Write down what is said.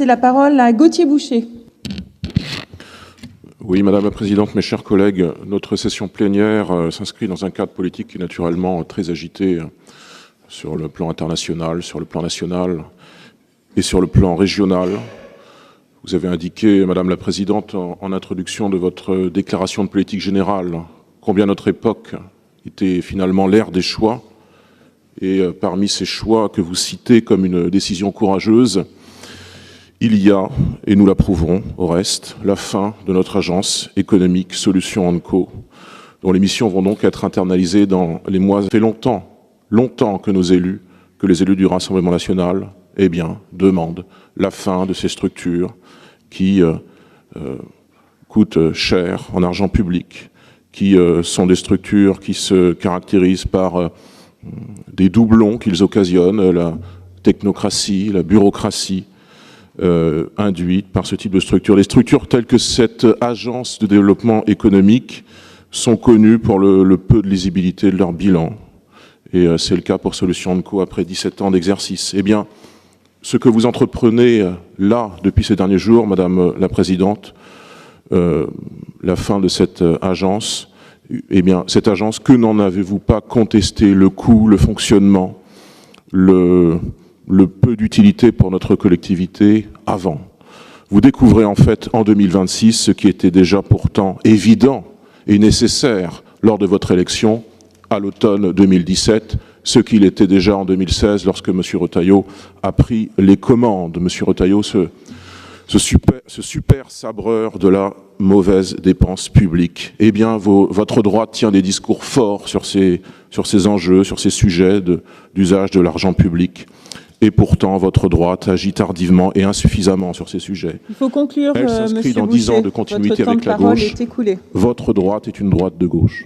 C'est la parole à Gauthier Boucher. Oui, Madame la Présidente, mes chers collègues, notre session plénière s'inscrit dans un cadre politique qui est naturellement très agité sur le plan international, sur le plan national et sur le plan régional. Vous avez indiqué, Madame la Présidente, en introduction de votre déclaration de politique générale, combien notre époque était finalement l'ère des choix. Et parmi ces choix que vous citez comme une décision courageuse, il y a, et nous l'approuvons au reste, la fin de notre agence économique Solutions & Co, dont les missions vont donc être internalisées dans les mois. Ça fait longtemps que les élus du Rassemblement national, demandent la fin de ces structures qui coûtent cher en argent public, qui sont des structures qui se caractérisent par des doublons qu'ils occasionnent, la technocratie, la bureaucratie, induite par ce type de structure. Les structures telles que cette agence de développement économique sont connues pour le peu de lisibilité de leur bilan. Et c'est le cas pour Solutions & Co après 17 ans d'exercice. Eh bien, ce que vous entreprenez là, depuis ces derniers jours, Madame la Présidente, la fin de cette agence, eh bien, cette agence, que n'en avez-vous pas contesté le coût, le fonctionnement, le peu d'utilité pour notre collectivité avant. Vous découvrez en fait en 2026 ce qui était déjà pourtant évident et nécessaire lors de votre élection à l'automne 2017, ce qu'il était déjà en 2016 lorsque M. Retailleau a pris les commandes. M. Retailleau, ce super sabreur de la mauvaise dépense publique. Eh bien, votre droite tient des discours forts sur ces enjeux, sur ces sujets d'usage de l'argent public. Et pourtant, votre droite agit tardivement et insuffisamment sur ces sujets. Il faut conclure, Elle s'inscrit dans 10 ans de continuité avec la gauche. Votre droite est une droite de gauche.